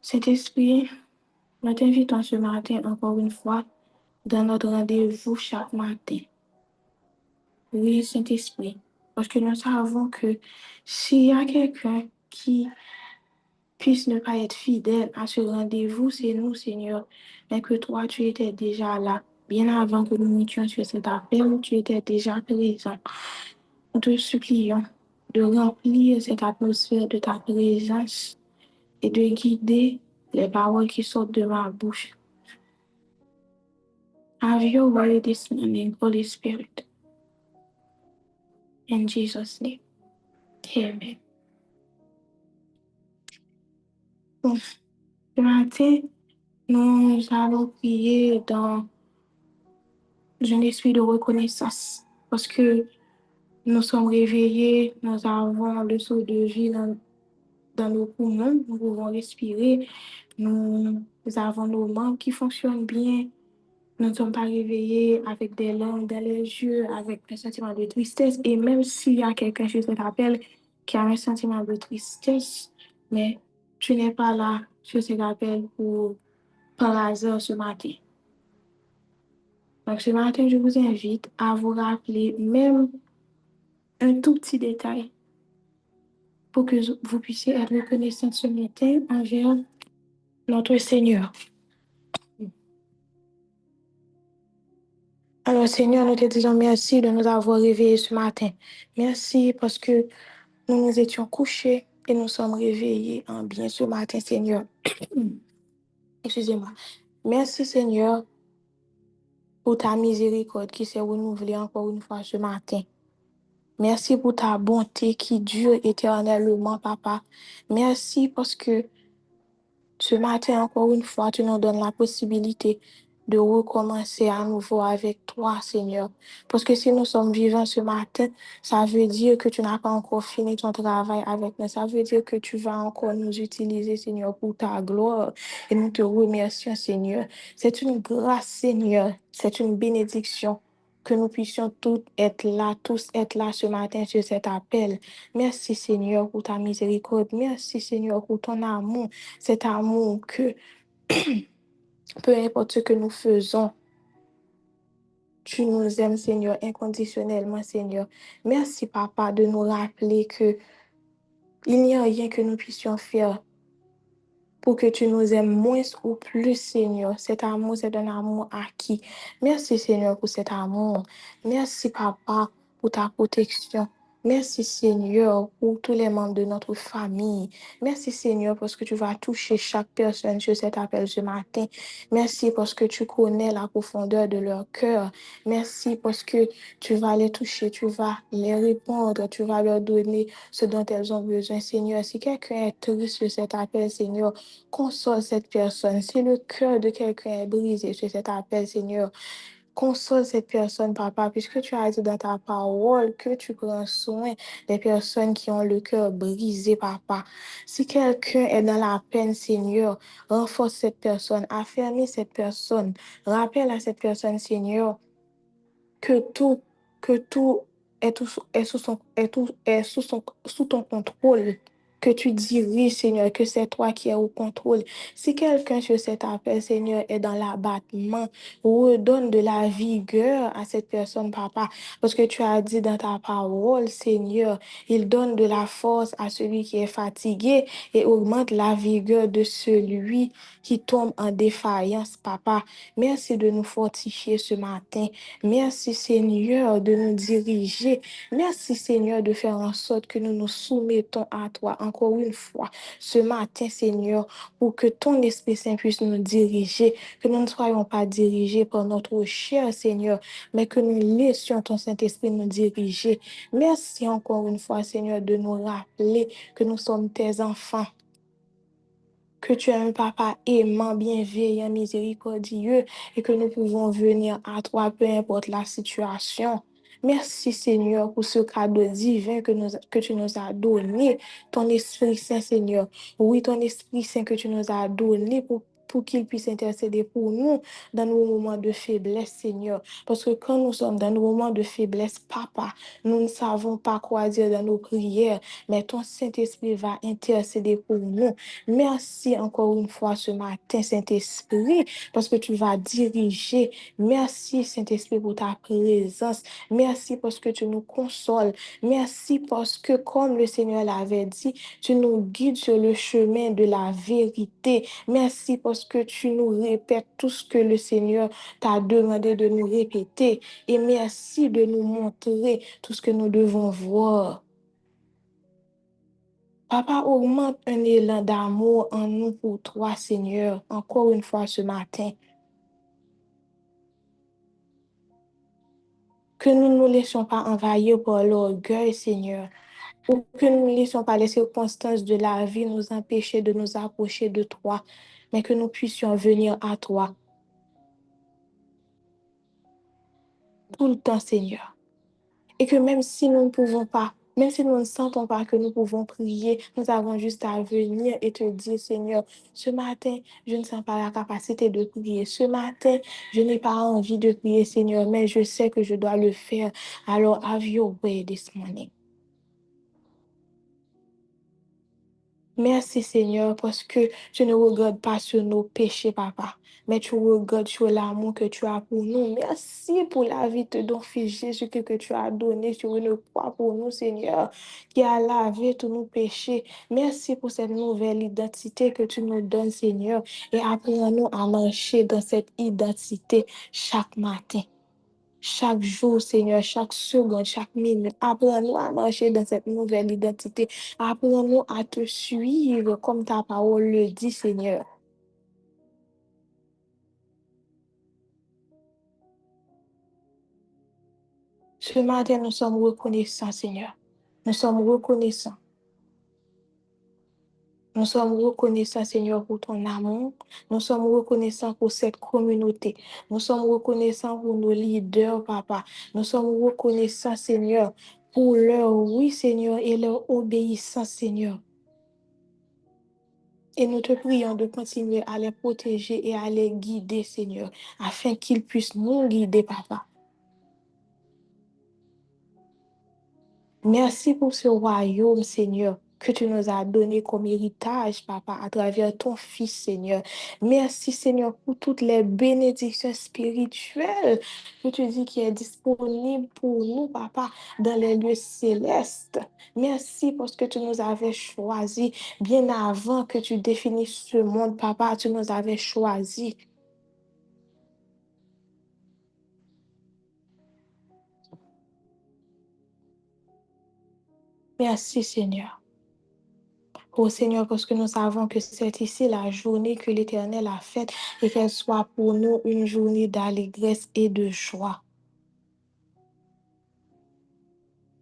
Saint-Esprit, nous t'invitons ce matin encore une fois dans notre rendez-vous chaque matin. Oui, Saint-Esprit, parce que nous savons que s'il y a quelqu'un qui puisse ne pas être fidèle à ce rendez-vous, c'est nous, Seigneur, mais que toi, tu étais déjà là. Bien avant que nous mettions sur cet appel, tu étais déjà présent. Nous te supplions de remplir cette atmosphère de ta présence et de guider les paroles qui sortent de ma bouche. Have your way this morning, Holy Spirit. In Jesus' name. Amen. Bon, ce matin, nous allons prier dans un esprit de reconnaissance parce que nous sommes réveillés, nous avons le souffle de vie dans nos poumons, nous pouvons respirer, nous avons nos membres qui fonctionnent bien. Nous ne sommes pas réveillés avec des larmes dans les yeux, avec un sentiment de tristesse. Et même s'il y a quelqu'un sur cet appel qui a un sentiment de tristesse, mais tu n'es pas là sur cet appel par hasard ce matin. Donc ce matin, je vous invite à vous rappeler même un tout petit détail pour que vous puissiez être reconnaissant ce matin envers notre Seigneur. Alors Seigneur, nous te disons merci de nous avoir réveillés ce matin. Merci parce que nous nous étions couchés et nous sommes réveillés en bien ce matin, Seigneur. Excusez-moi. Merci, Seigneur, pour ta miséricorde qui s'est renouvelée encore une fois ce matin. Merci pour ta bonté qui dure éternellement, Papa. Merci parce que ce matin, encore une fois, tu nous donnes la possibilité de recommencer à nouveau avec toi, Seigneur. Parce que si nous sommes vivants ce matin, ça veut dire que tu n'as pas encore fini ton travail avec nous. Ça veut dire que tu vas encore nous utiliser, Seigneur, pour ta gloire. Et nous te remercions, Seigneur. C'est une grâce, Seigneur. C'est une bénédiction que nous puissions tous être là ce matin sur cet appel. Merci, Seigneur, pour ta miséricorde. Merci, Seigneur, pour ton amour. Cet amour que, peu importe ce que nous faisons, tu nous aimes, Seigneur, inconditionnellement, Seigneur. Merci, Papa, de nous rappeler que il n'y a rien que nous puissions faire pour que tu nous aimes moins ou plus, Seigneur. Cet amour, c'est un amour acquis. Merci, Seigneur, pour cet amour. Merci, Papa, pour ta protection. Merci, Seigneur, pour tous les membres de notre famille. Merci, Seigneur, parce que tu vas toucher chaque personne sur cet appel ce matin. Merci parce que tu connais la profondeur de leur cœur. Merci parce que tu vas les toucher, tu vas les répondre, tu vas leur donner ce dont elles ont besoin, Seigneur. Si quelqu'un est triste sur cet appel, Seigneur, console cette personne. Si le cœur de quelqu'un est brisé sur cet appel, Seigneur, console cette personne, Papa, puisque tu as dit dans ta parole que tu prends soin des personnes qui ont le cœur brisé, Papa. Si quelqu'un est dans la peine, Seigneur, renforce cette personne, affermis cette personne, rappelle à cette personne, Seigneur, que tout est sous ton contrôle, que tu diriges, Seigneur, que c'est toi qui es au contrôle. Si quelqu'un sur cet appel, Seigneur, est dans l'abattement, redonne de la vigueur à cette personne, Papa, parce que tu as dit dans ta parole, Seigneur, il donne de la force à celui qui est fatigué et augmente la vigueur de celui qui tombe en défaillance, Papa. Merci de nous fortifier ce matin. Merci Seigneur de nous diriger. Merci Seigneur de faire en sorte que nous nous soumettons à toi encore une fois ce matin Seigneur pour que ton Esprit Saint puisse nous diriger, que nous ne soyons pas dirigés par notre chair Seigneur, mais que nous laissions ton Saint-Esprit nous diriger. Merci encore une fois Seigneur de nous rappeler que nous sommes tes enfants, que tu es un papa aimant, bienveillant, miséricordieux et que nous pouvons venir à toi, peu importe la situation. Merci Seigneur pour ce cadeau divin que tu nous as donné, ton Esprit Saint Seigneur. Oui, ton Esprit Saint que tu nous as donné pour pour qu'il puisse intercéder pour nous dans nos moments de faiblesse, Seigneur. Parce que quand nous sommes dans nos moments de faiblesse, Papa, nous ne savons pas quoi dire dans nos prières, mais ton Saint-Esprit va intercéder pour nous. Merci encore une fois ce matin, Saint-Esprit, parce que tu vas diriger. Merci, Saint-Esprit, pour ta présence. Merci parce que tu nous consoles. Merci parce que, comme le Seigneur l'avait dit, tu nous guides sur le chemin de la vérité. Merci parce que tu nous répètes tout ce que le Seigneur t'a demandé de nous répéter. Et merci de nous montrer tout ce que nous devons voir. Papa, augmente un élan d'amour en nous pour toi, Seigneur, encore une fois ce matin. Que nous ne nous laissions pas envahir par l'orgueil, Seigneur. Ou que nous ne laissions pas les circonstances de la vie nous empêcher de nous approcher de toi, mais que nous puissions venir à toi tout le temps, Seigneur. Et que même si nous ne pouvons pas, même si nous ne sentons pas que nous pouvons prier, nous avons juste à venir et te dire, Seigneur, ce matin, je ne sens pas la capacité de prier. Ce matin, je n'ai pas envie de prier, Seigneur, mais je sais que je dois le faire. Alors, have your way this morning. Merci Seigneur parce que tu ne regardes pas sur nos péchés, Papa, mais tu regardes sur l'amour que tu as pour nous. Merci pour la vie de ton Fils Jésus que tu as donné sur une croix pour nous, Seigneur, qui a lavé tous nos péchés. Merci pour cette nouvelle identité que tu nous donnes, Seigneur, et apprends-nous à marcher dans cette identité chaque matin. Chaque jour, Seigneur, chaque seconde, chaque minute, apprends-nous à marcher dans cette nouvelle identité. Apprends-nous à te suivre comme ta parole le dit, Seigneur. Ce matin, nous sommes reconnaissants, Seigneur. Nous sommes reconnaissants. Nous sommes reconnaissants, Seigneur, pour ton amour. Nous sommes reconnaissants pour cette communauté. Nous sommes reconnaissants pour nos leaders, Papa. Nous sommes reconnaissants, Seigneur, pour leur oui, Seigneur, et leur obéissance, Seigneur. Et nous te prions de continuer à les protéger et à les guider, Seigneur, afin qu'ils puissent nous guider, Papa. Merci pour ce royaume, Seigneur, que tu nous as donné comme héritage, Papa, à travers ton Fils, Seigneur. Merci, Seigneur, pour toutes les bénédictions spirituelles que tu dis qui est disponible pour nous, Papa, dans les lieux célestes. Merci parce que tu nous avais choisis bien avant que tu définisses ce monde, Papa, tu nous avais choisis. Merci, Seigneur. Oh Seigneur, parce que nous savons que c'est ici la journée que l'Éternel a faite et qu'elle soit pour nous une journée d'allégresse et de joie.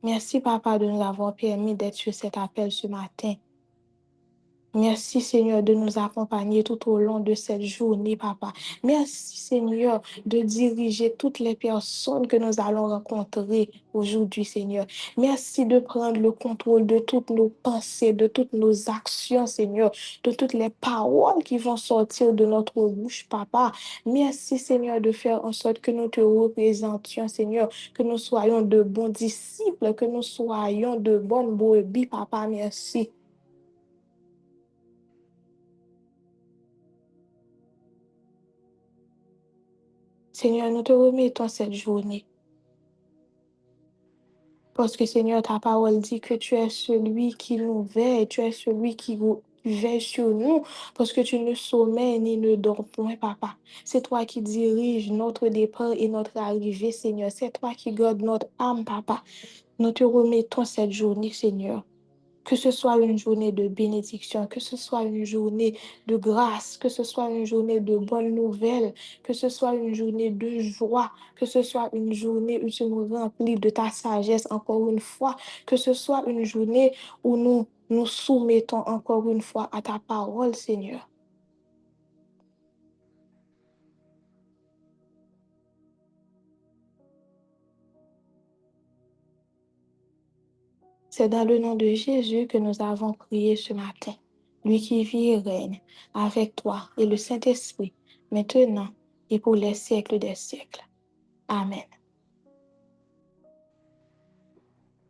Merci, Papa, de nous avoir permis d'être sur cet appel ce matin. Merci Seigneur de nous accompagner tout au long de cette journée, Papa. Merci Seigneur de diriger toutes les personnes que nous allons rencontrer aujourd'hui, Seigneur. Merci de prendre le contrôle de toutes nos pensées, de toutes nos actions, Seigneur, de toutes les paroles qui vont sortir de notre bouche, Papa. Merci Seigneur de faire en sorte que nous te représentions, Seigneur, que nous soyons de bons disciples, que nous soyons de bonnes brebis, Papa. Merci. Seigneur, nous te remettons cette journée. Parce que Seigneur, ta parole dit que tu es celui qui nous veille, tu es celui qui veille sur nous, parce que tu ne sommeilles ni ne dors point, Papa. C'est toi qui diriges notre départ et notre arrivée, Seigneur. C'est toi qui gardes notre âme, Papa. Nous te remettons cette journée, Seigneur. Que ce soit une journée de bénédiction, que ce soit une journée de grâce, que ce soit une journée de bonnes nouvelles, que ce soit une journée de joie, que ce soit une journée où tu nous remplis de ta sagesse encore une fois, que ce soit une journée où nous nous soumettons encore une fois à ta parole, Seigneur. C'est dans le nom de Jésus que nous avons prié ce matin. lui qui vit et règne avec toi et le Saint-Esprit, maintenant et pour les siècles des siècles. Amen.